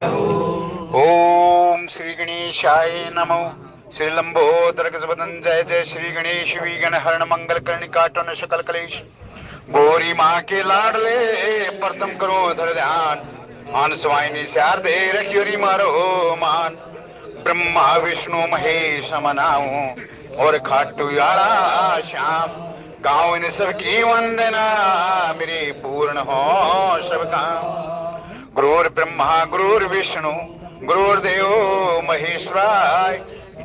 ओम श्री गणेशाय नमो। श्री लंबोदर गजबदन जय जय श्री गणेश विघ्न हरण मंगल कर्णिकाटन सकल कलेश। गौरी माँ के लाडले प्रथम करो धर ध्यान। मानसवाहिनी शारदे रखियोरी मारो मान। ब्रह्मा विष्णु महेश मनाऊं और खाटू यारा श्याम। गाँव इन सबकी वंदना मेरी पूर्ण हो सब काम। गुरुर् ब्रह्मा गुरुर्विष्णु गुरुर्देवो महेश्वराय।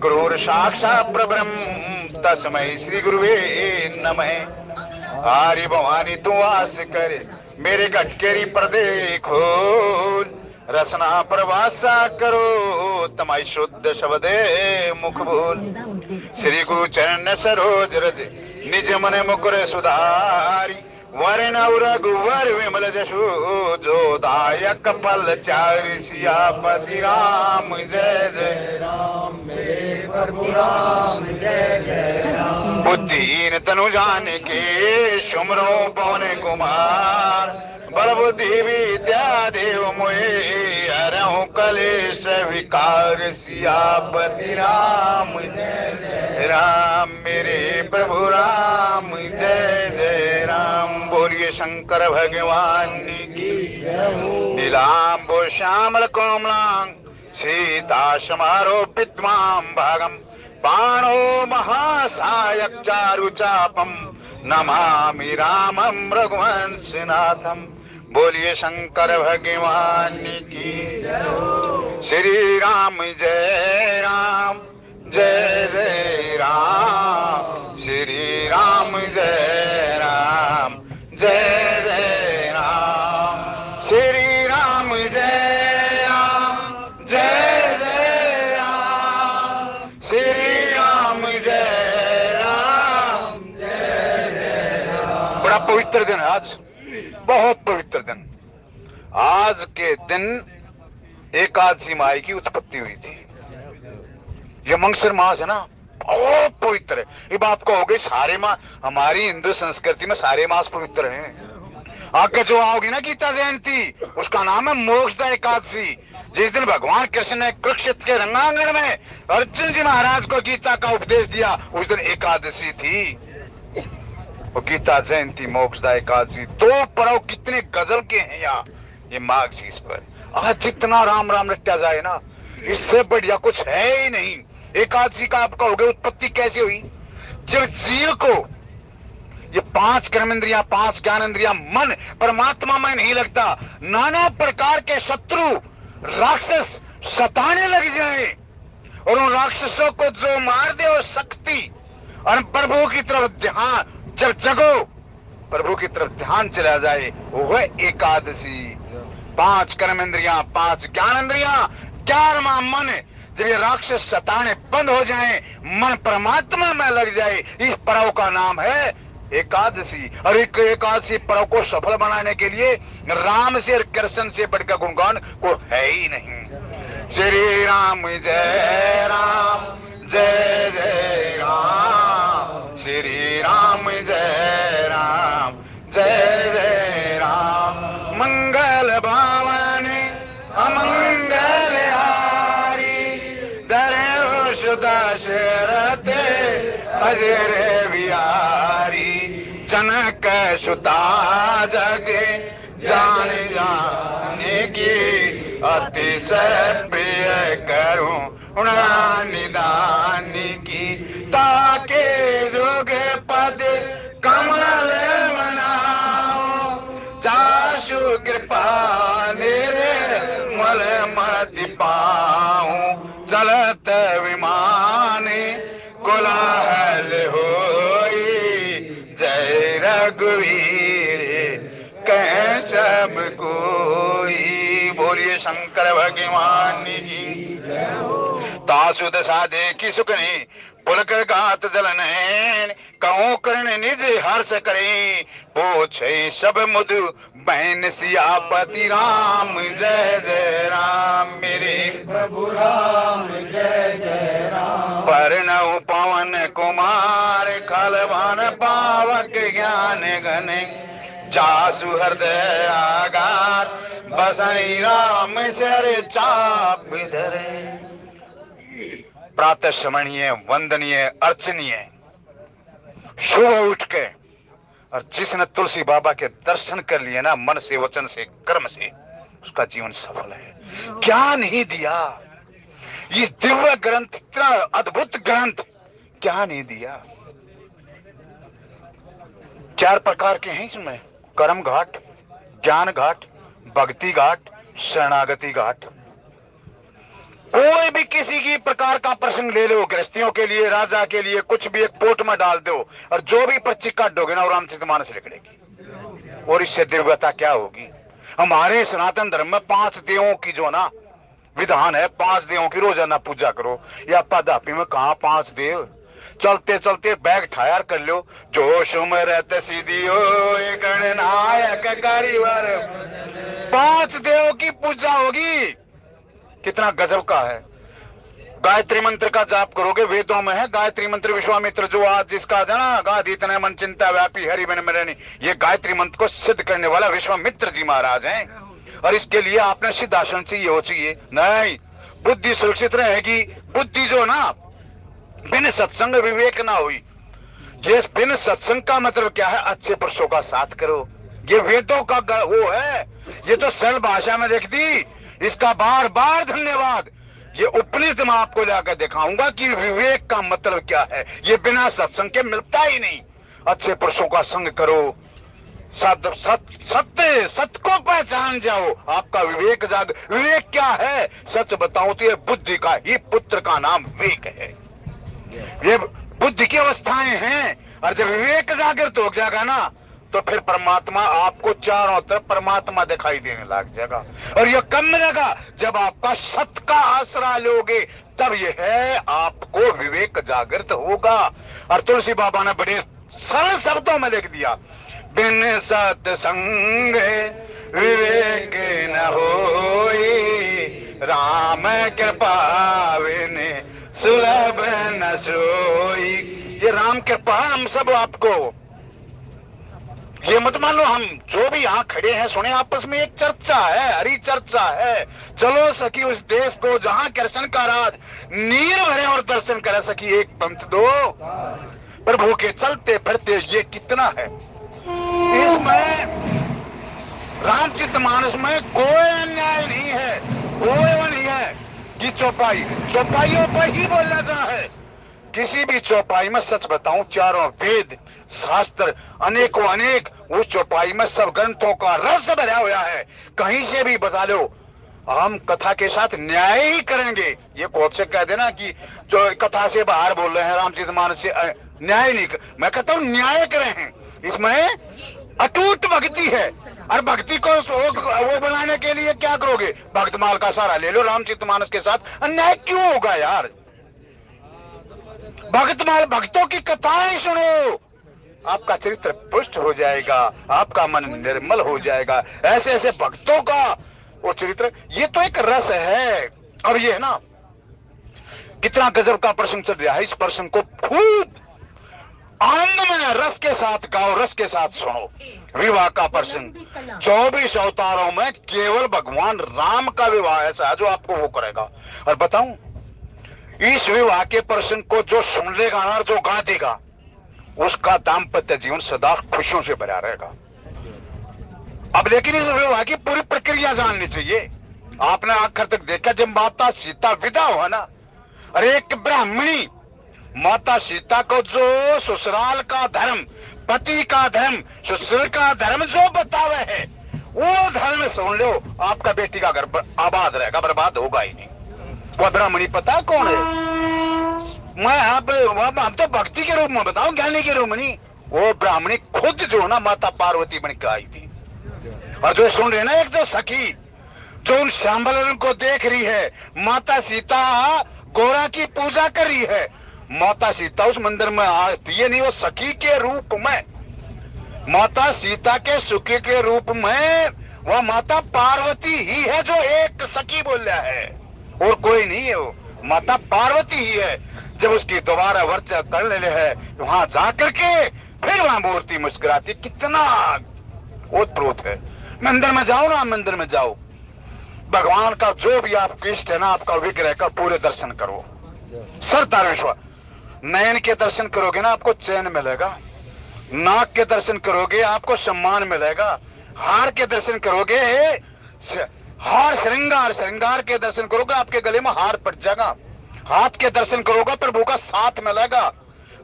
गुरुर् साक्षात् परब्रह्म तस्मै श्री गुरुवे नमः। हरि भवानी तू आस कर मेरे कटकेरी पर देखो। रसना प्रवासा करो तमाई शुद्ध शब्दे मुख बोल। श्री गुरु चरण सरोज रज निज मन मुकुर सुधारी। वरण रघुवर विमल जशु जो दायक पल चारि। सियापति राम जय जय राम मेरे प्रभु राम जय जय राम। बुद्धिहीन तनु जानिके सुमरो पवन कुमार। बल बुद्धि विद्या देव मोहे हरहु कलेश विकार। सियापति राम जय जय राम मेरे प्रभु राम जय जय राम। बोलिए शंकर भगवान की। नीलांबो श्यामल कोमलांग सीता समारोपित मां भागम। बाणो महासायक चारु चापम नमामि रामं रघुवंशनाथम। बोलिए शंकर भगवान की। श्री राम जय राम जय जय राम। श्री राम जय राम जय जय राम। श्री राम जय राम जय जय राम। श्री राम जय राम जय जय राम। बड़ा पवित्र दिन है आज, बहुत पवित्र दिन। आज के दिन एकादशी माई की उत्पत्ति हुई थी। ये मंगसर मास है ना, बहुत पवित्र है। ये बात कहोगे सारे मास, हमारी हिंदू संस्कृति में सारे मास पवित्र हैं। आगे जो आओगी ना गीता जयंती, उसका नाम है मोक्षदा एकादशी। जिस दिन भगवान कृष्ण ने कुरुक्षेत्र के रंगांगण में अर्जुन जी महाराज को गीता का उपदेश दिया, उस दिन एकादशी थी। वो गीता जयंती मोक्षदा एकादशी, दो पर्व कितने गजब के हैं यहाँ ये माघ शीस पर। आज जितना राम राम रटा जाए ना, इससे बढ़िया कुछ है ही नहीं। एकादशी का आप कहोगे उत्पत्ति कैसे हुई? जब जीव को ये पांच कर्मेंद्रियां, पांच ज्ञानेंद्रियां, मन परमात्मा में नहीं लगता, नाना प्रकार के शत्रु राक्षस सताने लग जाए और उन राक्षसों को जो मार दे और शक्ति और प्रभु की तरफ ध्यान, जब जगो प्रभु की तरफ ध्यान चला जाए, वो है एकादशी। पांच कर्मेंद्रियां, पांच ज्ञानेंद्रियां, 11वां मन, जब ये राक्षस सताने बंद हो जाए, मन परमात्मा में लग जाए, इस पर्व का नाम है एकादशी। और एक एकादशी पर्व को सफल बनाने के लिए राम से और कृष्ण से बढ़कर गुणगान को है ही नहीं। श्री राम जय राम जय जय राम। श्री राम जय राम जय जय राम। मंगल भावन अमंगल हारी। दरे सुदशरथ अजर बिहारी। जनक सुता जग जान जाने की। अतिशय प्रिय करूं निदान की। ताके जोग पद कमल मनाओ। जासु कृपा निर्मल मति पाऊं। चलत विमान कोलाहल होई। जय रघुवीर कह सब कोई। बोलिए शंकर भगवान की। तासु दशा देखी सुखनी पुलकर गात जलन। कहूं कर्ण निज हर्ष करे। पूछे सब मुदु बहन सियापति राम जय जय राम मेरे प्रभु राम जय जय राम। परनऊ पवन कुमार खलवान पावक ज्ञान घन। जासु हृदय आगार बसाई राम सिर चाप धरे। प्रातः स्मरणीय, वंदनीय, अर्चनीय, सुबह उठ के, और जिसने तुलसी बाबा के दर्शन कर लिए ना मन से, वचन से, कर्म से, उसका जीवन सफल है। क्या नहीं दिया इस दिव्य ग्रंथ, इतना अद्भुत ग्रंथ, क्या नहीं दिया। 4 प्रकार के हैं इसमें, कर्म घाट, ज्ञान घाट, भक्ति घाट, शरणागति घाट। कोई भी किसी की प्रकार का प्रसंग ले लो, गृहस्थियों के लिए, राजा के लिए, कुछ भी एक पोट में डाल दो, और जो भी पर्ची काट दोगे ना, वो रामचरितमानस निकलेगी। और इससे दिव्यता क्या होगी। हमारे सनातन धर्म में 5 देवों की जो ना विधान है, 5 देवों की रोजाना पूजा करो। या पदापी में कहा 5 देव, चलते चलते बैग ठायर कर लो। जोश में रहते सीधी हो गणनायक कारीवर, 5 देवों की पूजा होगी। कितना गजब का है। गायत्री मंत्र का जाप करोगे, वेदों में है गायत्री मंत्र। विश्वामित्र जो आज जिसका जना गादी तने मन चिंता व्यापी हरि बिन मिलनी, ये गायत्री मंत्र को सिद्ध करने वाला विश्वामित्र जी महाराज हैं। और इसके लिए आपने सिद्धासन चाहिए हो चाहिए नहीं, बुद्धि सुरक्षित रहेगी। बुद्धि जो ना बिन सत्संग विवेक ना हुई। ये बिन सत्संग का मतलब क्या है, अच्छे पुरुषों का साथ करो। ये वेदों का वो है, ये तो सरल भाषा में लिख दी। इसका बार बार धन्यवाद। ये उपनिषद में आपको जाकर दिखाऊंगा कि विवेक का मतलब क्या है। ये बिना सत्संग के मिलता ही नहीं। अच्छे पुरुषों का संग करो, सत्य को पहचान जाओ, आपका विवेक जाग। विवेक क्या है, सच बताऊं तो ये बुद्धि का ही पुत्र का नाम विवेक है। ये बुद्धि की अवस्थाएं हैं, और जब विवेक जागृत हो जाएगा ना, तो फिर परमात्मा आपको चारों तरफ परमात्मा दिखाई देने लग जाएगा। और यह कम मिलेगा जब आपका सत्य का आसरा लोगे, तब यह है आपको विवेक जागृत होगा। और तुलसी बाबा ने बड़े सरल शब्दों में लिख दिया, बिन सत्संग विवेक न होई, राम कृपा बिन सुलभ न सोई। ये राम कृपा हम सब आपको, ये मत मान लो हम जो भी यहाँ खड़े हैं सुने, आपस में एक चर्चा है, हरी चर्चा है। चलो सखी उस देश को जहाँ कृष्ण का राज नीर भरे और दर्शन करे। सखी एक पंथ दो, प्रभु के चलते फिरते ये कितना है। इसमें रामचरितमानस में कोई अन्याय नहीं है, कोई वो नहीं है कि चौपाइयों पर ही बोलना चाहे। किसी भी चौपाई में सच बताऊं, चारों वेद शास्त्र अनेकों अनेक, उस चौपाई में सब ग्रंथों का रस भरा हुआ है। कहीं से भी बता लो, हम कथा के साथ न्याय ही करेंगे। ये कौन से कह देना कि जो कथा से बाहर बोल रहे हैं, रामचरितमानस से न्याय नहीं मैं कहता हूं न्याय करें हैं। इसमें अटूट भक्ति है, और भक्ति को वो बनाने के लिए क्या करोगे, भक्तमाल का सहारा ले लो। रामचरितमानस के साथ अन्याय क्यों होगा यार। भक्तमाल भक्तों की कथाएं सुनो, आपका चरित्र पुष्ट हो जाएगा, आपका मन निर्मल हो जाएगा। ऐसे ऐसे भक्तों का वो चरित्र, ये तो एक रस है। अब ये है ना, कितना गजब का प्रसंग चल रहा है। इस प्रसंग को खूब आनंद में रस के साथ गाओ, रस के साथ सुनो। विवाह का प्रसंग 24 अवतारों में केवल भगवान राम का विवाह ऐसा है जो आपको वो करेगा। और बताऊं, इस विवाह के प्रसंग को जो सुन लेगा और जो गा देगा, उसका दाम्पत्य जीवन सदा खुशियों से भरा रहेगा। अब लेकिन इस विवाह की पूरी प्रक्रिया जाननी चाहिए। आपने आखिर तक देखा, जब माता सीता विदा हुआ ना, अरे एक ब्राह्मणी माता सीता को जो ससुराल का धर्म, पति का धर्म, ससुर का धर्म जो बतावे है, वो धर्म सुन लो, आपका बेटी का घर आबाद रहेगा, बर्बाद होगा ही नहीं। वो ब्राह्मणी पता कौन है? मैं हम तो भक्ति के रूप में बताऊं, ज्ञानी के रूप में नहीं। वो ब्राह्मणी खुद जो ना माता पार्वती बन के आई थी। और जो सुन रहे ना, एक जो सखी जो उन श्यामबलन को देख रही है, माता सीता गौरा की पूजा कर रही है। माता सीता उस मंदिर में आती है नहीं, वो सखी के रूप में, माता सीता के सुखी के रूप में वह माता पार्वती ही है जो एक सखी बोल रहा है, और कोई नहीं है। वो माता पार्वती ही है। जब उसकी दोबारा वर्चा कर ले है, वहां जाकर के फिर वहां मूर्ति मुस्कुराती। कितना ओतप्रोत है। मंदिर में जाओ ना, मंदिर में जाओ, भगवान का जो भी आपको इष्ट है ना, आपका विग्रह का पूरे दर्शन करो। सरदार विश्वास, नयन के दर्शन करोगे ना आपको चैन मिलेगा, नाक के दर्शन करोगे आपको सम्मान मिलेगा, हार के दर्शन करोगे, हार श्रृंगार के दर्शन करोगे आपके गले में हार पड़ जाएगा, हाथ के दर्शन करोगे प्रभु का साथ मिलेगा,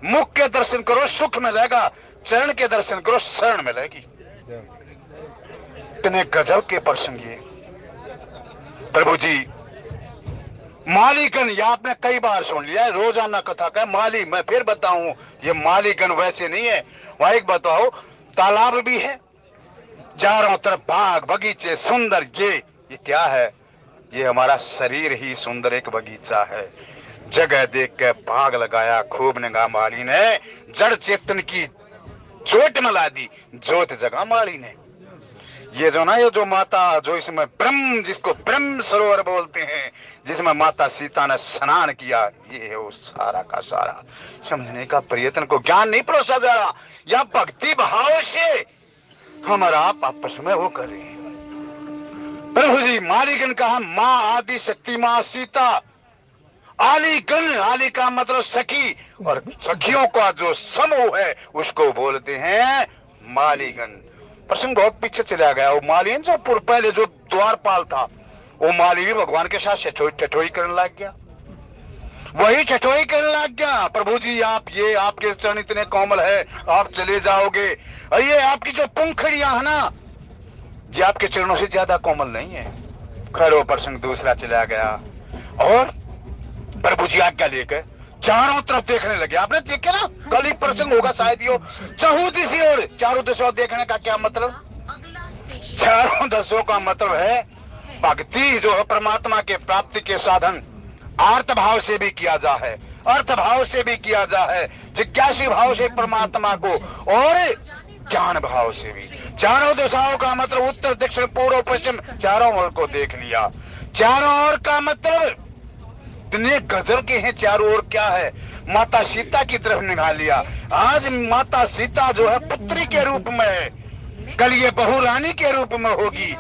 मुख के दर्शन करो सुख मिलेगा, चरण के दर्शन करो शरण मिलेगी। इतने गजब के प्रसंग ये प्रभु जी। मालीगण, ये आपने कई बार सुन लिया है, रोजाना कथा का माली। मैं फिर बताऊं, ये मालीगण वैसे नहीं है। वहां एक बताओ, तालाब भी है, चारों तरफ बाग बगीचे सुंदर। ये क्या है? ये हमारा शरीर ही सुंदर एक बगीचा है। जगह देख के बाग लगाया खूब निगाह माली ने, जड़ चेतन की चोट मिला दी जोत जगह माली ने। ये जो ना, ये जो माता, जो इसमें ब्रह्म, जिसको ब्रह्म सरोवर बोलते हैं, जिसमें माता सीता ने स्नान किया, ये है वो सारा का सारा। समझने का प्रयत्न को ज्ञान नहीं परोसा जा रहा, या भक्ति भाव से हमारा आप आपस में वो कर रहे हैं। प्रभु जी मालीगण कहा, माँ आदि शक्ति माँ सीता। आलीगण, आली का मतलब सखी, और सखियों का जो समूह है उसको बोलते हैं मालीगण। प्रसंग बहुत पीछे चला गया। वो माली जो पहले जो द्वारपाल था, वो माली भी भगवान के साथ ठठोई करने लग गया, वही ठठोई करने लग गया। प्रभु जी आप, ये आपके चरण इतने कोमल है, आप चले जाओगे, ये आपकी जो पंखड़ियां है ना, ये आपके चरणों से ज्यादा कोमल नहीं है। खैर वो प्रसंग दूसरा चला गया, और प्रभु जी आज्ञा लेकर चारों तरफ देखने लगे। आपने देखे ना, कल ही प्रसंग होगा शायद, यो चहु दिशी और चारों दिशा देखने का क्या मतलब? चारों दिशों का मतलब है भक्ति जो है परमात्मा के प्राप्ति के साधन। आर्त भाव से भी किया जा है, अर्थ भाव से भी किया जा है, जिज्ञासी भाव से परमात्मा को, और ज्ञान भाव से भी। चारों दिशाओं का मतलब उत्तर दक्षिण पूर्व पश्चिम चारों ओर को देख लिया। चारों ओर का मतलब इतने गजब के हैं। चारों ओर क्या है? माता सीता की तरफ निगाह लिया। आज माता सीता जो है पुत्री के रूप में है, कल ये बहू रानी के रूप में होगी,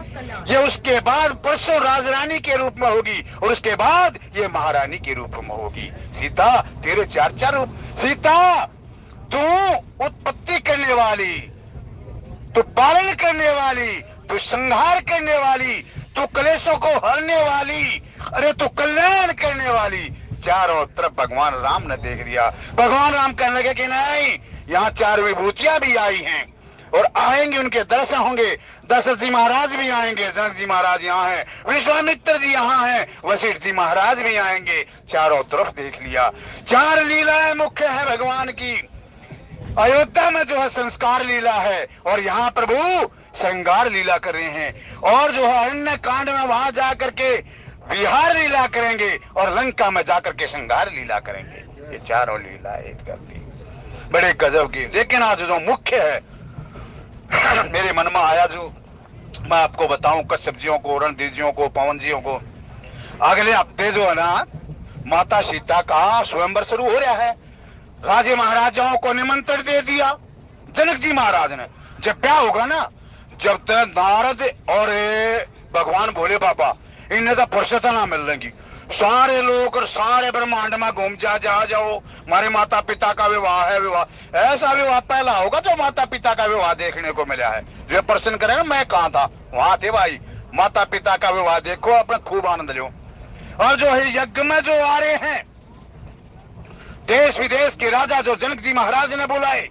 ये उसके बाद परसों राजरानी के रूप में होगी, और उसके बाद ये महारानी के रूप में होगी। सीता तेरे चार चार रूप। सीता तू उत्पत्ति करने वाली, तू पालन करने वाली, तू संहार करने वाली, तू कलेशों को हरने वाली, अरे तू कल्याण करने वाली। चारों तरफ भगवान राम ने देख दिया। भगवान राम कहने लगे कि नहीं, यहाँ चार विभूतियां भी आई हैं और आएंगे, उनके दर्शन होंगे। दशरथ जी महाराज भी आएंगे, जनक जी महाराज यहाँ हैं, विश्वामित्र जी यहाँ हैं, वशिष्ठ जी महाराज भी आएंगे। चारों तरफ देख लिया। चार लीलाएं मुख्य है भगवान की। अयोध्या में जो है संस्कार लीला है, और यहाँ प्रभु श्रृंगार लीला कर रहे हैं, और जो है अरण्य कांड में वहां जाकर के विहार लीला करेंगे, और लंका में जाकर के श्रृंगार लीला करेंगे। ये चारों लीला एक करती बड़े गजब की। लेकिन आज जो मुख्य है मेरे मन में आया, जो मैं आपको बताऊं, कश्यप जियों को, रणधीर जियों को, पवन जियों को, अगले हफ्ते जो है ना माता सीता का स्वयंवर शुरू हो रहा है। राजे महाराजाओं को निमंत्रण दे दिया जनक जी महाराज ने। जब ब्याह होगा ना, जब तक नारद और भगवान भोले बाबा इन्हें तो फुर्सत ना मिल रही, सारे लोग और सारे ब्रह्मांड में घूम जाओ, हमारे माता पिता का विवाह है। विवाह ऐसा विवाह पहला होगा जो माता पिता का विवाह देखने को मिला है। जो प्रश्न करे ना मैं कहा था, वहां थे भाई। माता पिता का विवाह देखो, अपना खूब आनंद लो। और जो है यज्ञ में जो आ रहे हैं देश विदेश के राजा, जो जनक जी महाराज ने बुलाए,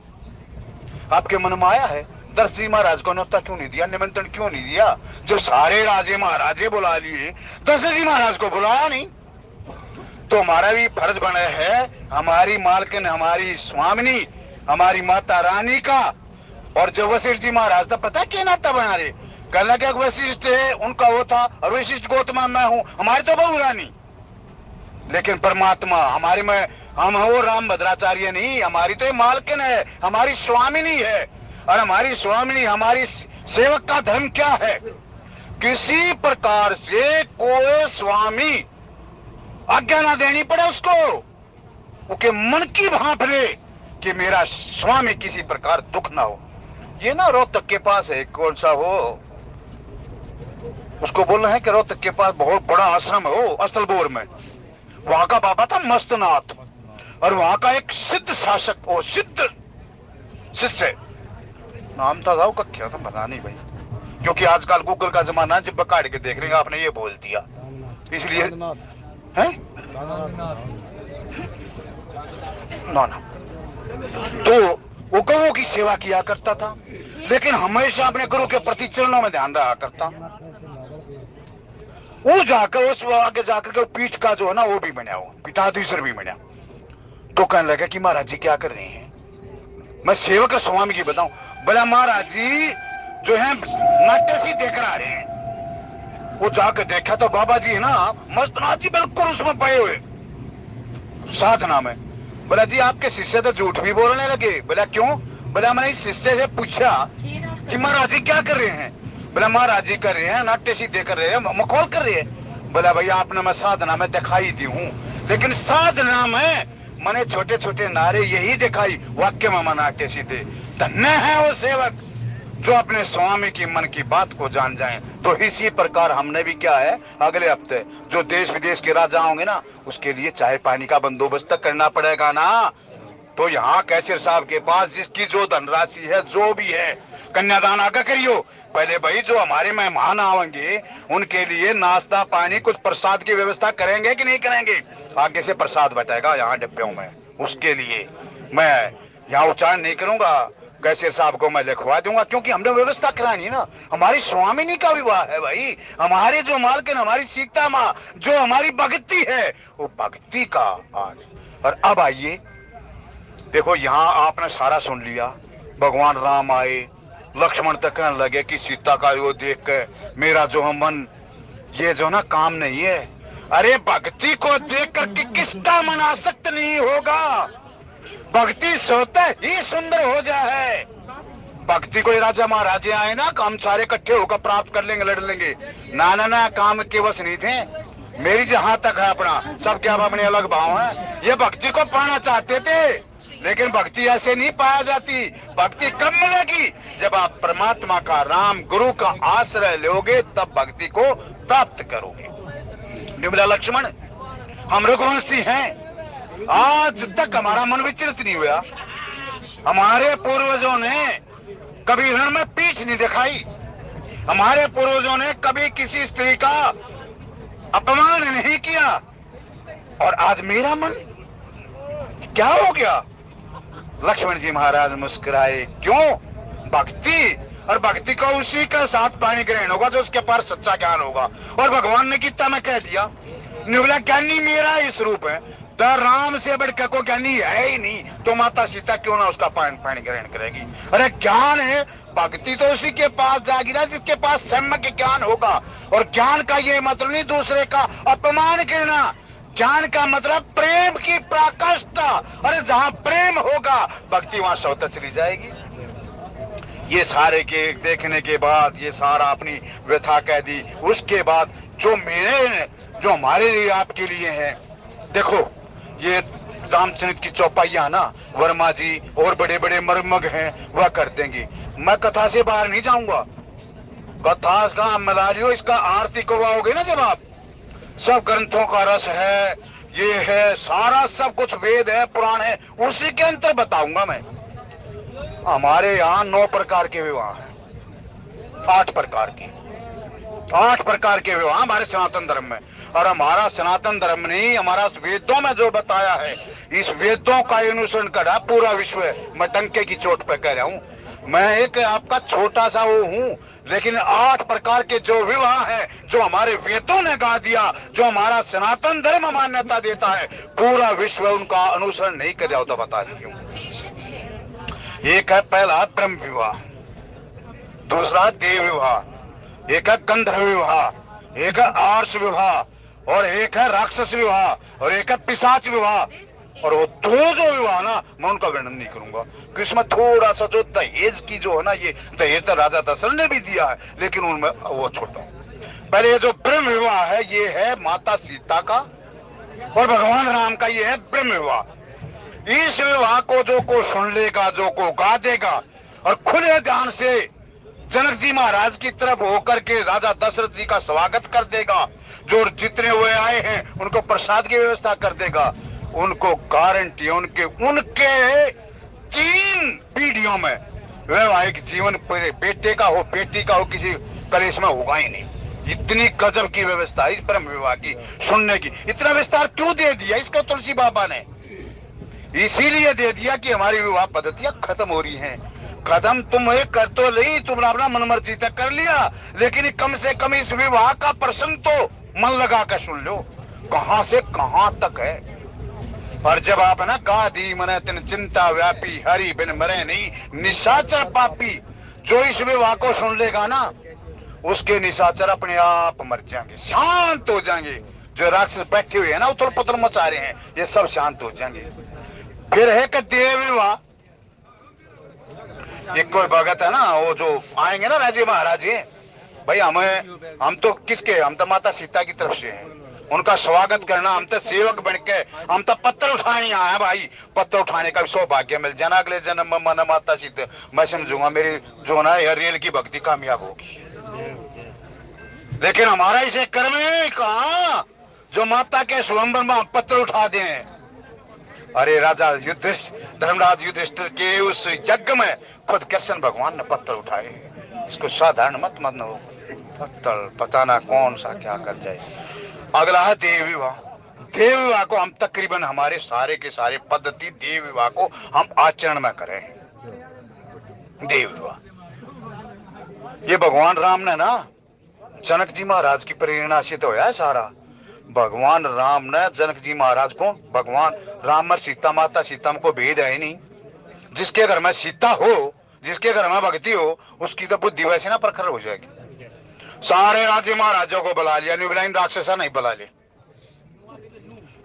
आपके मन में आया है दशरथ जी महाराज को न्योता क्यों नहीं दिया, निमंत्रण क्यों नहीं दिया? जो सारे राजे महाराजे बुला लिए, दशरथ जी महाराज को बुलाया नहीं। तो हमारा भी फर्ज बना है, हमारी मालकिन, हमारी स्वामिनी, हमारी माता रानी का। और जो वशिष्ठ जी महाराज था, पता क्या नाता बना रहे? कहने लगे वशिष्ठ उनका वो था, और वशिष्ठ गौतम मैं हूं, हमारी तो बहू रानी। लेकिन परमात्मा हमारे में, हम वो राम भद्राचार्य नहीं, हमारी तो मालकिन है, हमारी स्वामिनी है। और हमारी स्वामिनी, हमारी सेवक का धर्म क्या है? किसी प्रकार से कोई स्वामी आज्ञा ना देनी पड़े उसको, उसके मन की भाप ले कि मेरा स्वामी किसी प्रकार दुख ना हो। ये ना रोहतक के पास है, कौन सा वो उसको बोल रहे हैं कि रोहतक के पास बहुत बड़ा आश्रम है वो अस्तलबोर में, वहां का बाबा था मस्तनाथ, और वहां का एक सिद्ध शासक, वो सिद्ध शिष्य नाम था उसका, क्या था पता नहीं भाई, क्योंकि आजकल गूगल का जमाना है, जब काट के देख लेंगे आपने ये बोल दिया इसलिए है ना। तो वो गुरु की सेवा किया करता था, लेकिन हमेशा अपने गुरु के प्रति चरणों में ध्यान रहा करता। वो जाकर उस आगे जाकर के पीठ का जो है ना वो भी बना, वो पीठाधीश्वर भी बना। तो कहने लगा कि महाराज जी क्या कर रहे हैं, मैं सेवक स्वामी की बताऊं। बोला महाराज जी जो है नाट्य सी देकर आ रहे हैं। वो जाकर देखा तो बाबा जी है ना मस्तनाथ जी बिल्कुल उसमें पड़े हुए साधना में। बोला जी आपके शिष्य तो झूठ भी बोलने लगे। बोला क्यों? बोला मैंने इस शिष्य से पूछा कि महाराज जी क्या कर रहे हैं। बोला महाराज जी कर रहे हैं नाट्य सीधे कर रहे हैं, मखौल कर रहे हैं। बोला भैया आपने मैं साधना में दिखाई दी हूँ, लेकिन साधना में मैंने छोटे छोटे नारे यही दिखाई, वाक्य में नाट्य सीधे। धन्य है वो सेवक जो अपने स्वामी की मन की बात को जान जाएं। तो इसी प्रकार हमने भी क्या है, अगले हफ्ते जो देश विदेश के राजा होंगे ना, उसके लिए चाय पानी का बंदोबस्त करना पड़ेगा ना। तो यहाँ कैसर साहब के पास जिसकी जो धनराशि है, जो भी है, कन्यादान आगे करियो। पहले भाई जो हमारे मेहमान आवेंगे उनके लिए नाश्ता पानी कुछ प्रसाद की व्यवस्था करेंगे कि नहीं करेंगे? आगे से प्रसाद बटेगा यहाँ डिब्बों में, उसके लिए मैं यहाँ उच्चारण नहीं करूंगा, कैसर साहब को मैं लिखवा दूंगा, क्योंकि हमने व्यवस्था करानी ना। हमारी स्वामिनी का विवाह है भाई, हमारे जो मालकिन हमारी सीता माँ जो हमारी भक्ति है, वो भक्ति का आज। और अब आइए देखो, यहाँ आपने सारा सुन लिया। भगवान राम आए, लक्ष्मण तक कहने लगे कि सीता का वो देख के मेरा जो है मन, ये जो ना काम नहीं है। अरे भक्ति को देख करके किसका मन आसक्त नहीं होगा? भक्ति स्वतः ही सुंदर हो जाए। भक्ति कोई राजा महाराजे आए ना काम सारे इकट्ठे होकर प्राप्त कर लेंगे, लड़ लेंगे, ना ना ना, काम के बस नहीं थे। मेरी जहां तक है अपना, सबके अब अपने अलग भाव हैं। ये भक्ति को पाना चाहते थे, लेकिन भक्ति ऐसे नहीं पाया जाती। भक्ति कब मिलेगी? जब आप परमात्मा का, राम गुरु का आश्रय लोगे, तब भक्ति को प्राप्त करोगे। निबला लक्ष्मण, हम रघुवंशी हैं, आज तक हमारा मन विचलित नहीं हुआ। हमारे पूर्वजों ने कभी रण में पीठ नहीं दिखाई, हमारे पूर्वजों ने कभी किसी स्त्री का अपमान नहीं किया। और आज मेरा मन क्या हो गया? लक्ष्मण जी महाराज मुस्कुराए। क्यों? भक्ति, और भक्ति को उसी का साथ पानी ग्रहण होगा जो उसके पास सच्चा ज्ञान होगा। और भगवान ने गीता में कह दिया, निबला ज्ञानी मेरा ही स्वरूप है, तो राम से बढ़कर को ज्ञानी है ही नहीं, तो माता सीता क्यों ना उसका पानी ग्रहण करेगी? अरे ज्ञान है, भक्ति तो उसी के पास जाएगी ना जिसके पास सम्यक ज्ञान होगा। और ज्ञान का ये मतलब नहीं दूसरे का अपमान करना, ज्ञान का मतलब प्रेम की प्राकष्ठता। अरे जहां प्रेम होगा भक्ति वहां स्वतः चली जाएगी। ये सारे के देखने के बाद ये सारा अपनी व्यथा कह दी। उसके बाद जो हमारे लिए आपके लिए है, देखो ये रामचरित की चौपाइयां ना, वर्मा जी और बड़े बड़े मर्मज्ञ हैं वह कर देंगे। मैं कथा से बाहर नहीं जाऊंगा। कथा का मिला लियो, इसका आरती करवाओगे ना जब आप, सब ग्रंथों का रस है, ये है सारा, सब कुछ वेद है, पुराण है, उसी के अंतर बताऊंगा मैं। हमारे यहाँ 9 प्रकार के विवाह हैं, 8 प्रकार के विवाह हमारे सनातन धर्म में। और हमारा सनातन धर्म नहीं, हमारा वेदों में जो बताया है, इस वेदों का अनुसरण करा पूरा विश्व। मैं डंके की चोट पे कह रहा हूँ, मैं एक आपका छोटा सा वो हूँ, लेकिन 8 प्रकार के जो विवाह है, जो हमारे वेदों ने गा दिया, जो हमारा सनातन धर्म मान्यता देता है, पूरा विश्व उनका अनुसरण नहीं कर रहा हो। तो बता रही हूँ, एक है पहला ब्रह्म विवाह, दूसरा देव विवाह, एक है गंधर्व विवाह, एक है आर्ष विवाह, और एक है राक्षस विवाह, और एक है पिशाच विवाह। और वो 2 जो विवाह ना, मैं उनका वर्णन नहीं करूंगा, क्योंकि इसमें थोड़ा सा जो दहेज की जो है ना, ये दहेज तो राजा दशरथ ने भी दिया है, लेकिन उनमें वो छोटा। पहले ये जो ब्रह्म विवाह है, ये है माता सीता का और भगवान राम का, ये है ब्रह्म विवाह। इस विवाह को जो को सुन लेगा, जो को गा देगा और खुले ध्यान से जनक जी महाराज की तरफ होकर के राजा दशरथ जी का स्वागत कर देगा, जो जितने हुए आए हैं उनको प्रसाद की व्यवस्था कर देगा। उनको गारंटी, उनके 3 पीढ़ियों में वैवाहिक जीवन बेटे का हो बेटी का हो किसी कलेश में होगा ही नहीं। इतनी गजब की व्यवस्था इस परम विवाह की सुनने की। इतना विस्तार क्यों दे दिया इसको तुलसी बाबा ने? इसीलिए दे दिया कि हमारी विवाह पद्धतियां खत्म हो रही हैं। खत्म तुम कर तो ली, तुमने अपना मनमर्जी तक कर लिया, लेकिन कम से कम इस विवाह का प्रसंग तो मन लगा कर सुन लो, कहां से कहां तक है। और जब आप है ना गादी मने तिन चिंता व्यापी, हरि बिन मरे नहीं निशाचर पापी, जो इस विवाह को सुन लेगा ना उसके निशाचर अपने आप मर जाएंगे, शांत हो जाएंगे। जो राक्षस बैठे हुए हैं ना उथल पुथल मचा रहे हैं, ये सब शांत हो जाएंगे। फिर है कि देव विवाह। एक कोई भगत है ना, वो जो आएंगे ना राजे महाराजे, भाई हम तो किसके, हम तो माता सीता की तरफ से हैं, उनका स्वागत करना, हम तो सेवक बन के, हम तो पत्थर उठाने आए भाई। पत्थर उठाने का भी सौभाग्य मिल जाना अगले जन्म में मन माता सीता, मैं समझूंगा मेरी जो ना रेल की भक्ति कामयाब होगी। लेकिन हमारा इसे कर्म है कहा जो माता के स्वयंवर में हम पत्थर उठा दें। अरे राजा धर्मराज युधिष्ठिर के उस यज्ञ में खुद कृष्ण भगवान ने पत्थर उठाए। इसको साधारण मत मानो, पत्थर पता ना कौन सा क्या कर जाए। अगला है देव विवाह। देव विवाह को हम तकरीबन हमारे सारे के सारे पद्धति देव विवाह को हम आचरण में करें। देव विवाह ये भगवान राम ने ना जनक जी महाराज की प्रेरणा से तो है सारा। भगवान राम ने जनक जी महाराज को, भगवान राम और सीता माता सीता को भेद है नहीं। जिसके घर में सीता हो, जिसके घर में भक्ति हो, उसकी तो बुद्धि वैसे ना प्रखर हो जाएगी। सारे राजे महाराजों को बुला लिया, नहीं बुला, इन राक्षसा नहीं बुला ले,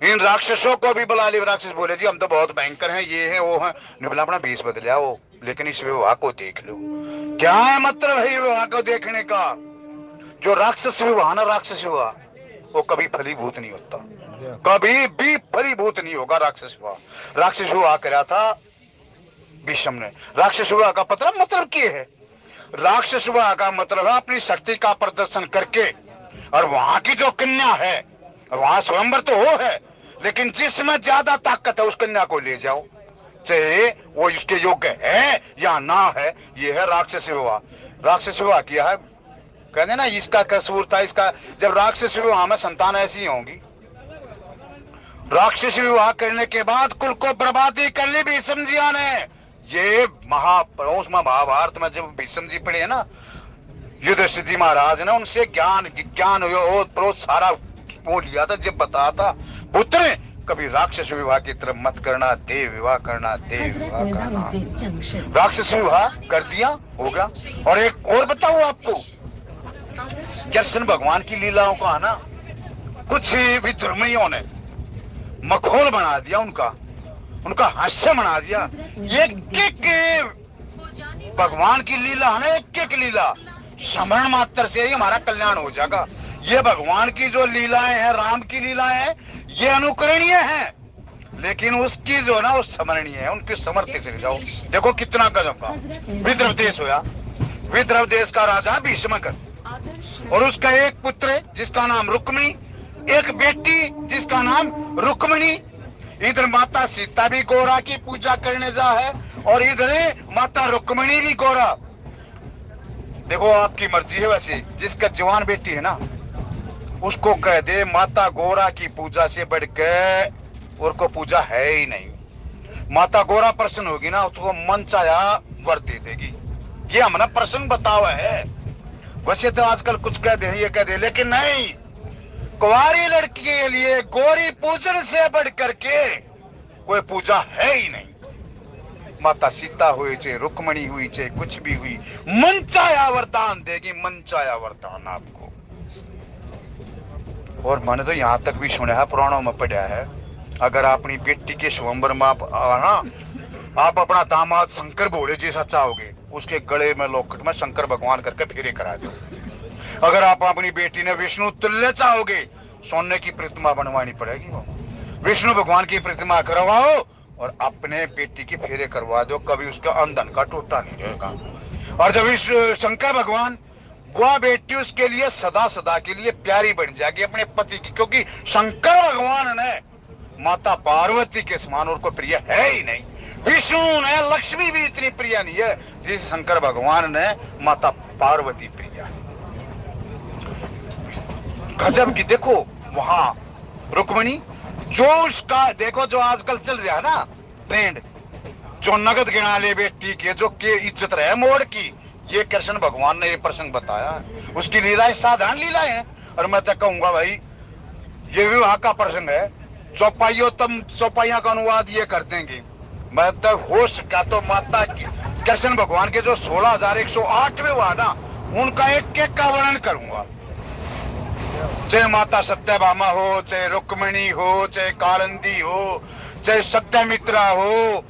इन राक्षसों को भी बुला लिया। राक्षस बोले जी हम तो बहुत भयंकर हैं, ये है वो है, नहीं बोला अपना भेष बदलिया हो, लेकिन इस विवाह को देख लो। क्या है मतलब है विवाह को देखने का? जो राक्षस विवाह ना, राक्षस विवाह वो कभी फलीभूत नहीं होता, कभी भी फलीभूत नहीं होगा राक्षस विवाह। राक्षस विवाह करा था भीष्म ने। राक्षस विवाह का पता मतलब क्या है? राक्षस विवाह का मतलब है अपनी शक्ति का प्रदर्शन करके, और वहां की जो कन्या है, वहां स्वयंवर तो हो है, लेकिन जिसमें ज्यादा ताकत है उस कन्या को ले जाओ, चाहे वो इसके योग्य है या ना है। ये है राक्षस विवाह। राक्षस विवाह किया है, कहते ना इसका कसूर था इसका। जब राक्षस विवाह में संतान ऐसी होंगी, राक्षस विवाह करने के बाद कुल को बर्बादी कर ली भीष्म जी ने। ये महाभारत में जब भीष्म जी पढ़े ना, युधिष्ठिर जी महाराज ने उनसे ज्ञान सारा वो लिया था, जब बताया था पुत्र कभी राक्षस विवाह की तरफ मत करना, देव विवाह करना, देव विवाह करना। राक्षस विवाह कर दिया, हो गया। और एक और बताऊं आपको, कृष्ण भगवान की लीलाओं का ना कुछ विधर्मियों ने मखौल बना दिया, उनका हास्य बना दिया। एक भगवान की लीला है ना, एक लीला स्मरण मात्र से ही हमारा कल्याण हो जाएगा। ये भगवान की जो लीलाएं हैं, राम की लीलाएं हैं, ये अनुकरणीय हैं, लेकिन उसकी जो ना वो स्मरणीय है, उनकी समर्थ्य से जाओ। देखो कितना गजब का विदर्भ देश होया। विदर्भ देश का राजा भीष्मकर, और उसका एक पुत्र जिसका नाम रुक्मिणी, एक बेटी जिसका नाम रुक्मिणी। इधर माता सीता भी गौरा की पूजा करने जा है, और इधर माता रुक्मिणी भी गौरा। देखो आपकी मर्जी है, वैसे जिसका जवान बेटी है ना उसको कह दे माता गौरा की पूजा से बढ़ के और को पूजा है ही नहीं। माता गौरा प्रसन्न होगी ना, उसको मन चाहा वर दे देगी। ये हमने प्रसन्न बतावा है। वैसे तो आजकल कुछ कह दे, ये कह दे, लेकिन नहीं, कुंवारी लड़की के लिए गौरी पूजन से बढ़ करके कोई पूजा है ही नहीं। माता सीता हुई चाहे रुक्मणी हुई चाहे कुछ भी हुई, मन चाया वरदान देगी, मन चाया वरदान आपको। और मैंने तो यहाँ तक भी सुना है, पुराणों में पढ़ा है, अगर अपनी बेटी के स्वयंवर में आप अपना दामाद शंकर भोले जैसा चाहोगे, उसके गले में लोकट में शंकर भगवान करके फेरे करा दो। अगर आप अपनी बेटी ने विष्णु तुल्य चाहोगे, सोने की प्रतिमा बनवानी पड़ेगी, वो विष्णु भगवान की प्रतिमा करवाओ और अपने बेटी की फेरे करवा दो, कभी उसका अंधन का टोटा नहीं रहेगा। और जब इस शंकर भगवान, वह बेटी उसके लिए सदा सदा के लिए प्यारी बन जाएगी अपने पति की, क्योंकि शंकर भगवान ने माता पार्वती के समान और कोई प्रिय है ही नहीं। विष्णु ने लक्ष्मी भी इतनी प्रिय नहीं है जिस शंकर भगवान ने माता पार्वती प्रिय है। गजब की देखो वहां रुक्मिणी, जो उसका देखो जो आजकल चल रहा है ना ट्रेंड, जो नगद गिना ले बेटी के, जो के इज्जत रहे मोड़ की, ये कृष्ण भगवान ने ये प्रसंग बताया। उसकी लीलाएं साधारण लीलाएं हैं। और मैं तो कहूंगा भाई ये विवाह का प्रसंग है, चौपाइयों तम चौपाइयों का अनुवाद ये कर देंगे। मैं तो हो सका तो माता की कृष्ण भगवान के जो 16,108 विवाह ना, उनका एक एक का वर्णन करूंगा। चाहे माता सत्यभामा हो, चाहे रुक्मिणी हो, चाहे कालिंदी हो, चाहे सत्यमित्रा हो,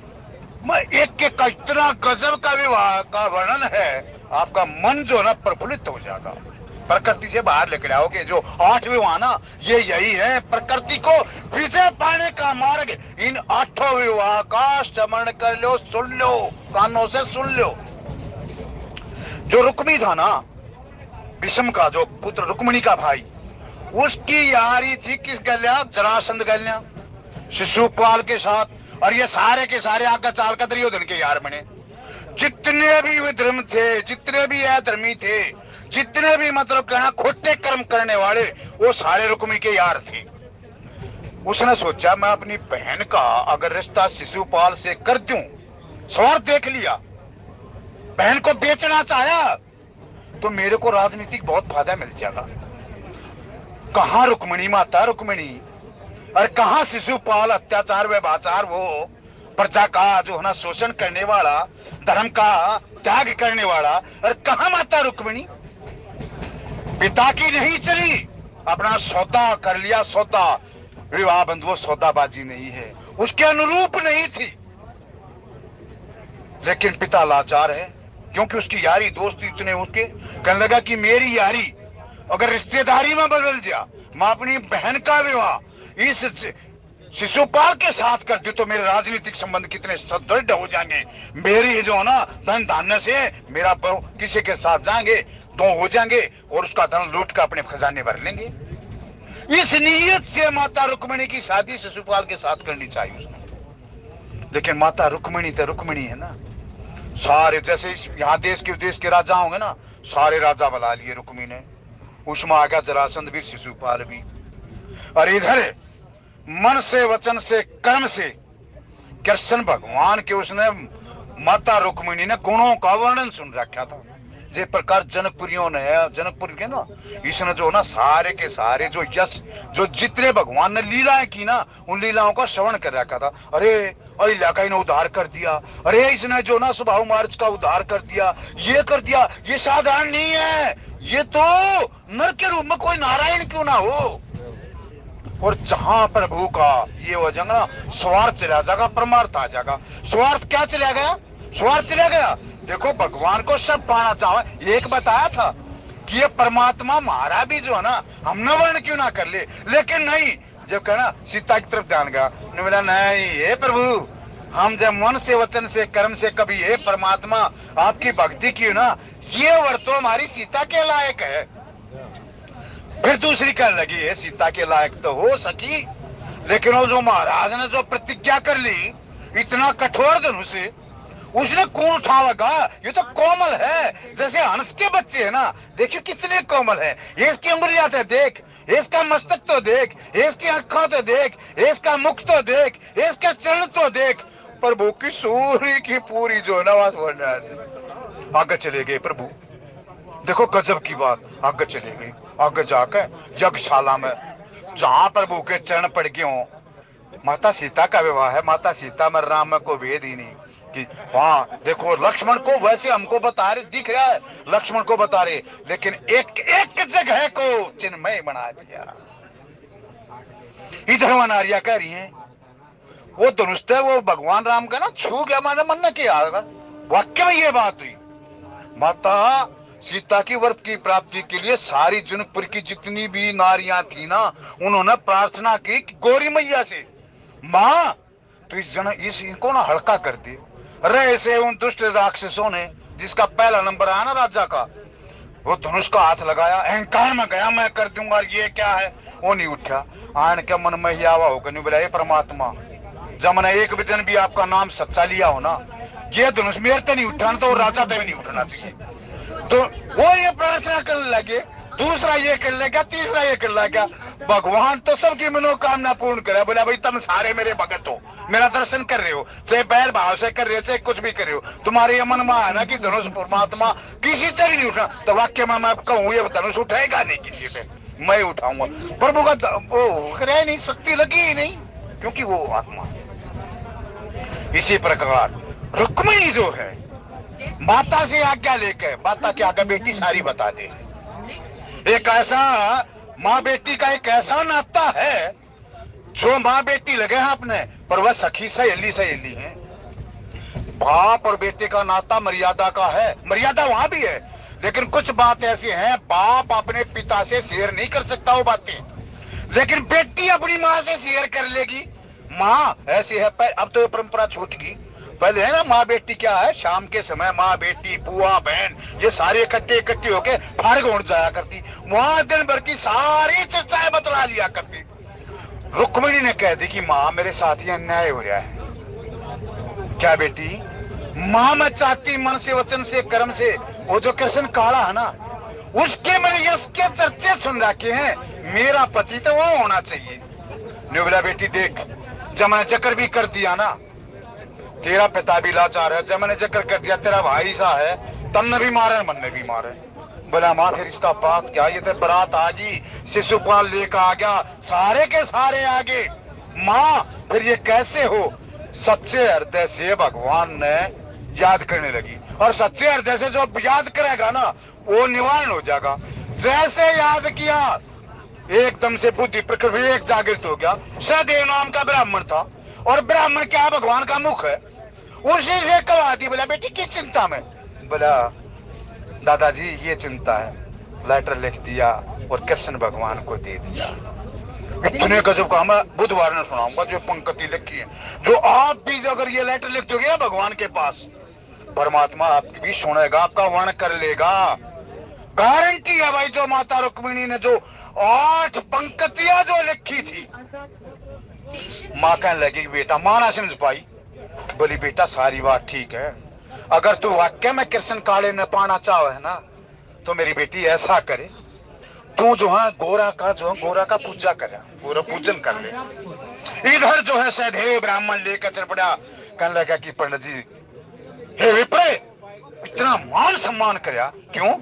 मैं एक एक का इतना गजब का विवाह का वर्णन है, आपका मन जो ना प्रफुल्लित हो जाएगा। प्रकृति से बाहर निकल आओगे। जो 8 विवाह ना, ये यही है प्रकृति को विजय पाने का मार्ग। इन 8 विवाह का श्रवण कर लो, सुन लो, कानों से सुन लो। जो रुक्मी था ना, भीष्म का जो पुत्र, रुक्मिणी का भाई, उसकी यारी थी किस गल्या? जरासंध गल्या, शिशुपाल के साथ। और ये सारे के सारे आगे चाल का दुर्योधन के यार बने। जितने भी विधर्म थे, जितने भी अधर्मी थे, जितने भी मतलब कहना खोटे कर्म करने वाले, वो सारे रुक्मी के यार थे। उसने सोचा मैं अपनी बहन का अगर रिश्ता शिशुपाल से कर दूं, स्वार्थ देख लिया, बहन को बेचना चाहा, तो मेरे को राजनीतिक बहुत फायदा मिल जाएगा। कहां रुक्मिणी, माता रुक्मिणी, और कहां शिशुपाल अत्याचार व्यभिचार, वो प्रजा का जो है ना शोषण करने वाला, धर्म का त्याग करने वाला, और कहां माता रुक्मिणी? पिता की नहीं चली, अपना सौदा कर लिया। सौदा विवाह बंधुओं, सौदाबाजी नहीं है, उसके अनुरूप नहीं थी। लेकिन पिता लाचार है, क्योंकि उसकी यारी दोस्त इतने उसके, कहने लगा कि मेरी यारी अगर रिश्तेदारी में बदल जा, मैं अपनी बहन का विवाह इस शिशुपाल के साथ कर दी तो मेरे राजनीतिक संबंध कितने सुदृढ़ हो जाएंगे। मेरी जो है ना धन धान्य से मेरा किसी के साथ जाएंगे, 2 हो जाएंगे, और उसका धन लूट कर अपने खजाने भर लेंगे। इस नीयत से माता रुक्मिणी की शादी शिशुपाल के साथ करनी चाहिए उसने। लेकिन माता रुक्मिणी तो रुक्मिणी है ना, सारे जैसे यहाँ देश के विदेश के राजा होंगे ना, सारे राजा बुला लिए रुक्मिणी ने। उसमें आ गया जरासंध भी, शिशुपाल भी। और इधर मन से, वचन से, कर्म से कृष्ण भगवान के उसने माता रुक्मिणी ने गुणों का वर्णन सुन रखा था। जिस प्रकार जनकपुरियों ने, जनकपुर के ना, इसने जो ना सारे के सारे जो यश, जो जितने भगवान ने लीलाएं की ना, उन लीलाओं का श्रवण कर रखा था। अरे अहिल्या का इन्हें उद्धार कर दिया, अरे इसने जो ना स्वभाव मार्च का उद्धार कर दिया, ये कर दिया, ये साधारण नहीं है, ये तो नर के रूप में कोई नारायण क्यों ना हो। और जहां प्रभु का ये हो जाएगा, स्वार्थ चला जाएगा, परमार्थ आ जाएगा। स्वार्थ क्या चला गया? स्वार्थ चला गया। देखो भगवान को सब पाना चाहे, एक बताया था कि ये परमात्मा हमारा भी जो है ना, हमने वर्ण क्यों ना कर ले, लेकिन नहीं, जब कहना सीता की तरफ ध्यान गया, बोला नहीं हे प्रभु, हम जब मन से, वचन से, कर्म से कभी हे परमात्मा आपकी भक्ति की ना, ये वर तो हमारी सीता के लायक है। फिर दूसरी कहने लगी है सीता के लायक तो हो सकी, लेकिन वो जो महाराज ने जो प्रतिज्ञा कर ली इतना कठोर धनुष से, उसने कौन उठा लगा? ये तो कोमल है, जैसे हंस के बच्चे है ना, देखियो कितने कोमल है। ये इसकी उंगलियां तो देख, इसका मस्तक तो देख, इसकी आंखों तो देख, इसका मुख तो देख, इसका चरण तो देख। प्रभु की सूर्य की पूरी जो नवाज आगे चले गए प्रभु। देखो गजब की बात, आगे चले गए। आगे जाकर यज्ञशाला में जहां प्रभु के चरण पड़ गए हों, माता सीता का विवाह है। माता सीता में राम में कोई भेद ही नहीं कि वहां देखो लक्ष्मण को वैसे हमको बता रहे, दिख रहा है लक्ष्मण को बता रहे, लेकिन एक एक जगह को चिन्मय बना दिया। इधर वह नारिया कह रही है वो धनुष वो भगवान राम का ना छू गया, मैंने मन न किया, वाक्य में ये बात हुई। माता सीता की वर की प्राप्ति के लिए सारी जनकपुर की जितनी भी नारियां थी ना, उन्होंने प्रार्थना की गौरी मैया से, मां तो इनको ना हल्का कर दे। रहे से उन दुष्ट राक्षसों ने जिसका पहला नंबर आया ना राजा का, वो धनुष का हाथ लगाया, अहंकार में गया, मैं कर दूंगा, ये क्या है, वो नहीं उठा। आन के मन में ही आवा होगा, नहीं बोला, ये परमात्मा, जब मैंने एक भी दिन भी आपका नाम सच्चा लिया हो ना, ये धनुष मेरे तो नहीं उठाना, तो राजा पे भी नहीं उठना चाहिए। तो वो ये प्रार्थना करने लगे, दूसरा ये कर लेगा, तीसरा ये कर लेगा, भगवान तो सबकी मनोकामना पूर्ण करे। बोला भाई तुम सारे मेरे भगत हो, मेरा दर्शन कर रहे हो, चाहे बैर भाव से कर रहे हो, चाहे कुछ भी कर रहे हो, तुम्हारे ये मन में है ना कि धनुष परमात्मा किसी से नहीं उठना, तो वाक्य में मैं कहूँ ये धनुष उठाएगा नहीं किसी पे, मैं उठाऊंगा। प्रभु का वो करे नहीं, शक्ति लगी ही नहीं, क्योंकि वो आत्मा। इसी प्रकार रुक्मिणी जो है, माता से आज्ञा लेकर, माता की आज्ञा बेटी सारी बता दे। एक ऐसा माँ बेटी का एक ऐसा नाता है जो माँ बेटी लगे हैं अपने, पर वह सखी सहेली सहेली है। बाप और बेटे का नाता मर्यादा का है, मर्यादा वहां भी है, लेकिन कुछ बात ऐसी हैं, बाप अपने पिता से शेयर नहीं कर सकता वो बातें, लेकिन बेटी अपनी माँ से शेयर कर लेगी। माँ ऐसी है, अब तो ये परंपरा छूट गई, पहले है ना माँ बेटी क्या है, शाम के समय माँ बेटी बुआ बहन ये सारे इकट्ठे होके फारग उड़ जाया करती, वहां दिन भर की सारी चर्चाएं बतला लिया करती। रुक्मिणी ने कह दी कि माँ मेरे साथ ही अन्याय हो रहा है। क्या बेटी? माँ मैं चाहती मन से वचन से कर्म से, वो जो कृष्ण काला है ना, उसके मैंने यश के चर्चे सुन रखे हैं, मेरा पति तो वो होना चाहिए। ने बोला बेटी देख, जब मैंने जिक्र भी कर दिया ना, तेरा पिता भी लाचार है, जब मैंने जिक्र कर दिया तेरा भाई सा है, तब ने भी मारे मन ने भी मारे। बोला माँ फिर इसका बात क्या, ये तो बारात आ गई, शिशुपाल लेकर आ गया, सारे के सारे आगे, माँ फिर ये कैसे हो? सच्चे हृदय से भगवान ने याद करने लगी, और सच्चे हृदय से जो याद करेगा ना वो निवारण हो जाएगा। जैसे याद किया एकदम से बुद्धि प्रकृति एक जागृत हो गया। सहदेव नाम का ब्राह्मण था, और ब्राह्मण क्या भगवान का मुख है, उसी से कहा दी। बोला बेटी किस चिंता में? बोला दादाजी ये चिंता है, लेटर लिख दिया और कृष्ण भगवान को दे दिया। इतने गजब का मैं बुधवार में सुनाऊंगा जो पंक्ति लिखी है, जो आप भी अगर ये लेटर लिख दोगे भगवान के पास, परमात्मा आपकी भी सुनेगा, आपका वर्ण कर लेगा, गारंटी है भाई। जो माता रुक्मिणी ने जो 8 पंक्तियां जो लिखी थी, माँ कहने लगी बेटा, माँ ना समझ पाई, बोली बेटा सारी बात ठीक है, अगर तू वाक्य में कृष्ण काले न पाना चाहे है ना, तो मेरी बेटी ऐसा करे, तू जो है गोरा का पूजा करे, गोरा पूजन कर ले। इधर जो है सहदेव ब्राह्मण लेकर चल पड़ा, कहने लगा कि पंडित जी हे विप्रे, इतना मान सम्मान कराया क्यों?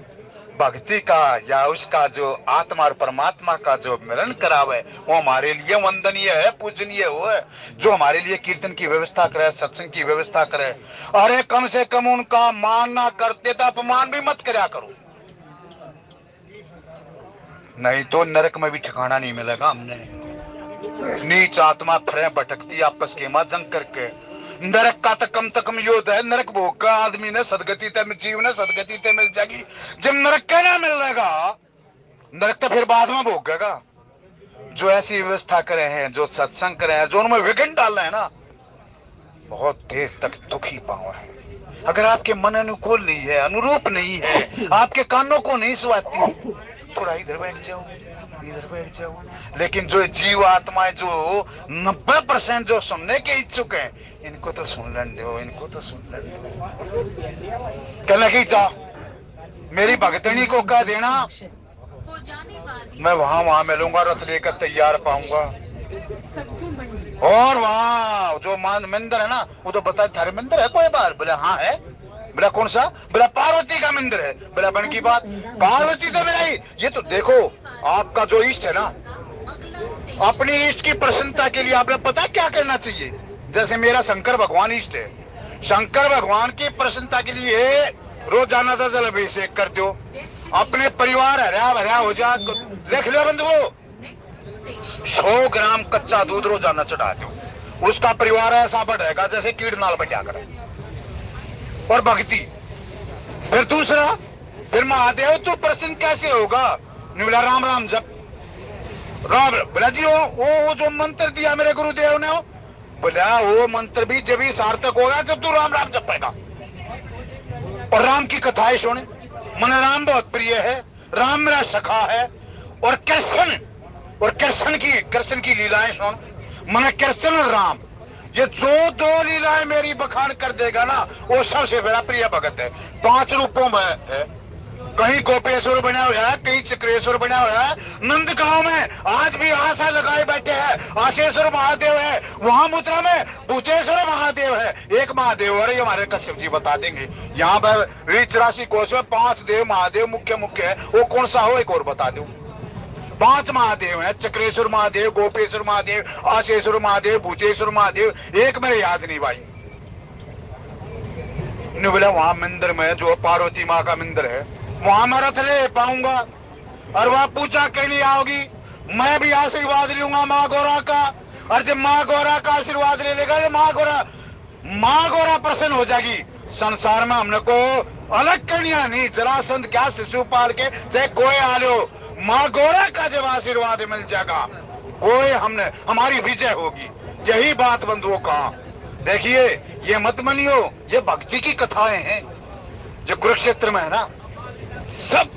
भक्ति का या उसका जो आत्मा और परमात्मा का जो मिलन करावे, वो हमारे लिए वंदनीय है, पूजनीय हो है। जो हमारे लिए कीर्तन की व्यवस्था करे, सत्संग की व्यवस्था करे, अरे कम से कम उनका मान ना करते तो अपमान भी मत करा करो, नहीं तो नरक में भी ठिकाना नहीं मिलेगा। हमने नीच आत्मा फिर भटकती आपस के मां जंग करके, नरक का तो कम युद्ध है, नरक भोग का आदमी ने सदगति तय जीव ने सदगति तय मिल जाएगी, जब नरक का ना मिलेगा, नरक तो फिर बाद में भोगेगा। जो ऐसी व्यवस्था करे हैं, जो सत्संग करे हैं, जो उनमें विघ्न डाल रहे हैं ना, बहुत देर तक दुखी पाओ है। अगर आपके मन अनुकूल नहीं है, अनुरूप नहीं है, आपके कानों को नहीं सुहाती, थोड़ा इधर बैठ जाओ, इधर बैठ जाओ। लेकिन जो जीव आत्माएं जो 90% जो सुनने के इच्छुक हैं, इनको तो सुन लेने दो, इनको तो सुन लेने दो। कहने की जा मेरी भगतनी को कह देना, मैं वहां मिलूंगा, रथ लेकर तैयार पाऊंगा। और वहां जो मंदिर है ना, वो तो बता थारे मंदिर है कोई बार? बोले हाँ है। बोला कौन सा? बोला पार्वती का मंदिर है। बोला बन की बात, पार्वती तो मेरा ही, ये तो देखो आपका जो इष्ट है ना, अपनी इष्ट की प्रसन्नता के लिए आपने पता क्या करना चाहिए? जैसे मेरा शंकर भगवान इष्ट है, शंकर भगवान की प्रसन्नता के लिए रोजाना का जल अभिषेक कर दो, अपने परिवार हरा भरा हो जा। लिख लो बंधुओं, 100 ग्राम कच्चा दूध रोजाना चढ़ा दो, उसका परिवार ऐसा बढ़ेगा जैसे कीड़ नाल बढ़ा करे। और भक्ति, फिर दूसरा, फिर महादेव तू प्रसन्न कैसे होगा? बोला राम राम जप, राम। बोला जी वो जो मंत्र दिया मेरे गुरुदेव ने, बोला वो मंत्र भी जब ही सार्थक होगा जब तू राम राम जपेगा। और राम की कथाएं सुने। मन राम बहुत प्रिय है, राम मेरा सखा है। और कृष्ण की लीलाएं सुन। मन कृष्ण और राम, ये जो दो लीलाएं मेरी बखान कर देगा ना, वो सबसे बड़ा प्रिय भगत है। 5 रूपों में है। कहीं गोपेश्वर बना हुआ है, कहीं चक्रेश्वर बना हुआ है। नंदगांव में आज भी आशा लगाए बैठे हैं, आशेश्वर महादेव है। वहां मथुरा में भूतेश्वर महादेव है। एक महादेव और ये हमारे कश्यप जी बता देंगे। यहाँ पर 84 कोष में 5 देव महादेव मुख्य है। वो कौन सा हो, एक और बता दो। 5 महादेव है, चक्रेश्वर महादेव, गोपेश्वर महादेव, आशेश्वर महादेव, भूतेश्वर महादेव। एक मेरे याद नहीं भाई। बोला वहां मंदिर में जो पार्वती माँ का मंदिर है, वहां मैं रथ ले पाऊंगा और वह पूजा के लिए आओगी। मैं भी आशीर्वाद लूंगा माँ गौरा का। और जब माँ गौरा का आशीर्वाद ले लेगा, माँ गौरा प्रसन्न हो जाएगी। संसार में हमने को अलग करनिया नहीं। जरासंध क्या शिशुपाल के चाहे कोई आ लो, माँ गौरा का जब आशीर्वाद मिल जाएगा, कोई हमारी विजय होगी। यही बात बंधुओं का। देखिए, ये मत मानियो, ये भक्ति की कथाएं हैं। जो कुरुक्षेत्र में है ना, सब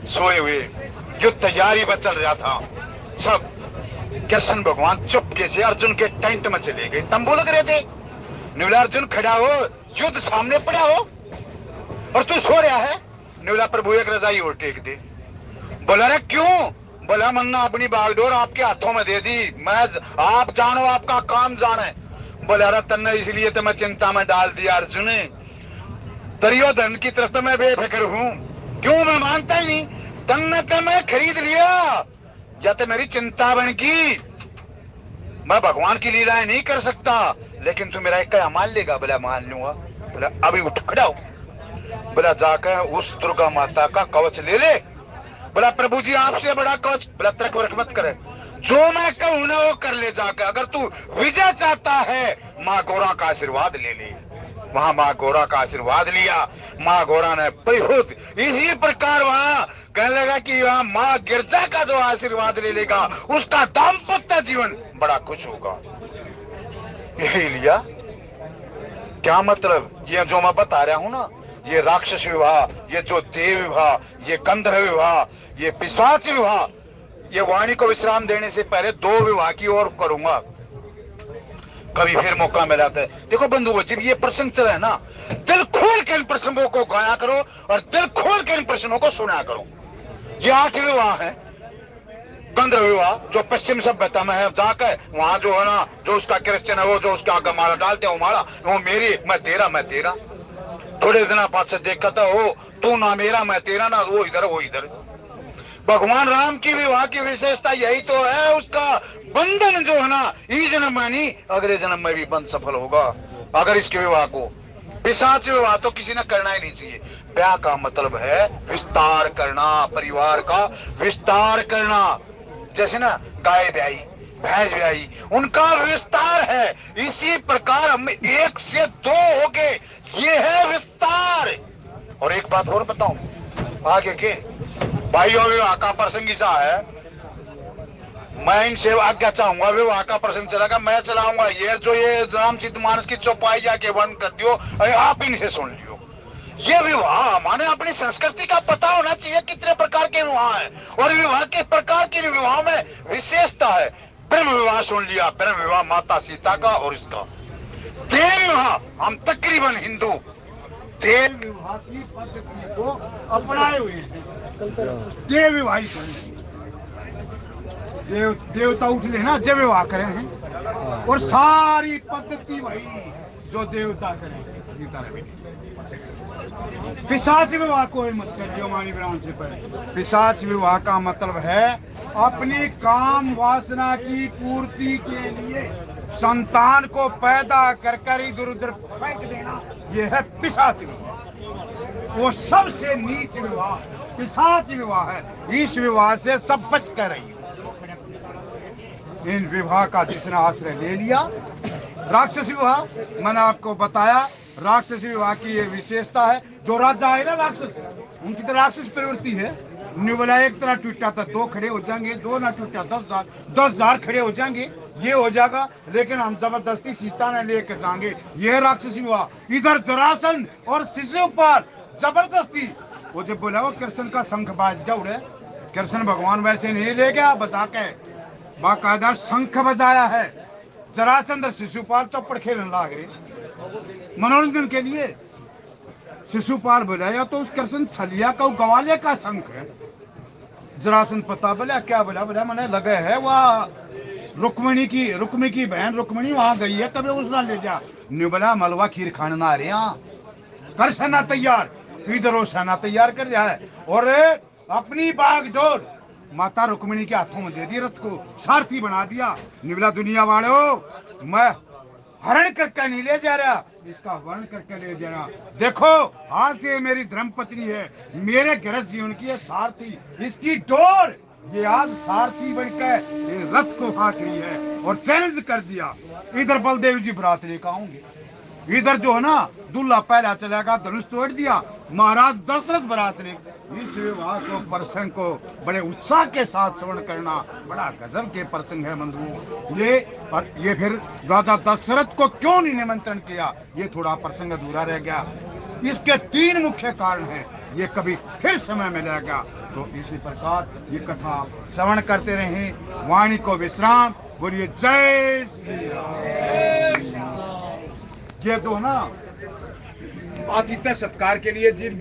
सोए हुए, जो तैयारी में चल रहा था, सब कृष्ण भगवान चुपके से अर्जुन के टेंट में चले गए। तंबू लग रहे थे। निवला अर्जुन खड़ा हो, युद्ध सामने पड़ा हो और तू सो रहा है। निवला प्रभु एक रजाई और टेक दे। बोला रे क्यों? बोला मन्ना अपनी बागडोर आपके हाथों में दे दी, मैं आप जानो, आपका काम जाने। बोला रे तन्ने इसलिए तो मैं चिंता में डाल दिया अर्जुन, दुर्योधन की तरफ तो मैं बेफिक्र हूं। क्यों? मैं मानता ही नहीं। तन्ने तो मैं खरीद लिया, या तो मेरी चिंता बन की। मैं भगवान की लीलाएं नहीं कर सकता, लेकिन तू मेरा एक क्या मान लेगा? बोला मान लूंगा। बोला अभी उठ खड़ा हो। बोला जाकर उस दुर्गा माता का कवच ले ले। बोला प्रभु जी आपसे बड़ा कवच? बोला तर्क वर्क मत करे, जो मैं कहूं ना वो कर ले जाकर। अगर तू विजय चाहता है, माँ गौरा का आशीर्वाद ले ले। वहां माँ गौरा का आशीर्वाद लिया। माँ गौरा ने बहुत इसी प्रकार वहां कहने लगा कि वहां माँ गिरजा का जो आशीर्वाद ले लेगा, उसका दाम्पत्य जीवन बड़ा खुश होगा। यही लिया। क्या मतलब? ये जो मैं बता रहा हूं ना, ये राक्षस विवाह, ये जो देव विवाह, ये गंधर्व विवाह, ये पिशाच विवाह, ये वाणी को विश्राम देने से पहले 2 विवाह की ओर करूंगा। कभी फिर मौका मिला था। देखो बंधुओं, जब ये प्रसंग चला है ना, दिल खोल के इन प्रसंगों को गाया करो और दिल खोल के इन प्रसंगों को सुना करो। ये 8 विवाह है। गंधर्व विवाह जो पश्चिम सभ्यता में है, जाकर वहां जो है ना, जो उसका क्रिश्चियन है, वो जो उसका आगे माला डालते हैं, वो माला वो मेरी, मैं तेरा। थोड़े दिन पास से देखा था, हो तू ना मेरा मैं तेरा, ना वो इधर। भगवान राम की विवाह की विशेषता यही तो है। उसका बंधन जो है ना, इस जन्म में नहीं, अगले जन्म में भी बंध सफल होगा। अगर इसके विवाह को, पिशाच विवाह तो किसी ने करना ही नहीं चाहिए। ब्याह का मतलब है विस्तार करना, परिवार का विस्तार करना। जैसे ना गाय ब्याई, भैंस ब्याई, उनका विस्तार है। इसी प्रकार हम 1 से 2 हो गए, ये है विस्तार। और एक बात और बताऊं आगे के भाइयों, विवाह का प्रसंग ऐसा है, मैं इनसे आज्ञा चाहूंगा। विवाह का प्रसंग चलेगा, मैं चलाऊंगा। ये रामचरित मानस की चौपाई जाके बंद कर दियो, आप इनसे सुन लियो। ये विवाह माने अपनी संस्कृति का पता होना चाहिए, कितने प्रकार के विवाह है और विवाह के प्रकार के विवाह में विशेषता है। ब्रह्म विवाह सुन लिया, ब्रह्म विवाह माता सीता का और इसका। देव विवाह हम तकरीबन हिंदू देव विवाह की पद्धति को अपनाए हुए हैं। देव विवाह देवता उठले ना, जब विवाह करे हैं, और सारी पद्धति वही जो देवता करें। पिशाच विवाह कोई मत करियो मानी ब्राह्मण से पहले। पिशाच विवाह का मतलब है अपनी काम वासना की पूर्ति के लिए संतान को पैदा कर इधर उधर फेंक देना, यह है पिशाच विवाह। वो सबसे नीच विवाह पिशाच विवाह है। इस विवाह से सब बच कर रही। इन विवाह का जिसने आश्रय ले लिया, राक्षस विवाह मैंने आपको बताया। राक्षस विवाह की ये विशेषता है। जो राजा है ना राक्षस, उनकी तो राक्षस प्रवृत्ति है। बोला एक तरह टूटा था 2 खड़े हो जाएंगे, 2 ना टूटा 10,000 खड़े हो जाएंगे, ये हो जाएगा। लेकिन हम जबरदस्ती सीता ने लेके जाएंगे, ये राक्षस विवाह। इधर जरासंध और शिशुपाल जबरदस्ती। वो जब बोला वो कृष्ण का शंख बाज गया उड़े, कृष्ण भगवान वैसे नहीं ले गया बजा के, बाकायदा शंख बजाया है। जरासंध और शिशुपाल चौपड़ खेलने लग रहे मनोरंजन के लिए। शिशुपाल बोला या तो उस कृष्ण छलिया का गवाले का शंख है। जरासंध पता बोला क्या बोला, बोला मैंने लगे है वह रुक्मिणी की बहन रुक्मिणी वहां गई है, कभी उसना ले जा। न्यू बोला मलवा खीर खाने ना रहे यहाँ, कर सेना तैयार। इधर वो सेना तैयार कर रहा है और अपनी बागडोर माता रुक्मिणी के हाथों में दे दी, रथ को सारथी बना दिया। निबला दुनिया वालों, मैं हरण करके नहीं ले जा रहा, इसका वर्ण करके ले जा रहा। देखो आज से मेरी धर्मपत्नी है, मेरे गृहस्थ जीवन की है सारथी, इसकी डोर ये आज सारथी बनकर ये रथ को हाँक रही है। और चैलेंज कर दिया, इधर बलदेव जी बरात लेकर आऊंगे, इधर जो है ना दूल्हा पहला चलेगा, धनुष तोड़ दिया, महाराज दशरथ बरात ले। इस विवाह को प्रसंग को बड़े उत्साह के साथ श्रवण करना बड़ा गजब के प्रसंग है बंधुओं। ये फिर राजा दशरथ को क्यों नहीं निमंत्रण किया, ये थोड़ा प्रसंग अधूरा रह गया। इसके 3 मुख्य कारण हैं, ये कभी फिर समय मिलेगा। तो इसी प्रकार ये कथा श्रवण करते रहें, वाणी को विश्राम। बोलिए जय श्री राम। ये जो ना आतिथ्य सत्कार के लिए जिन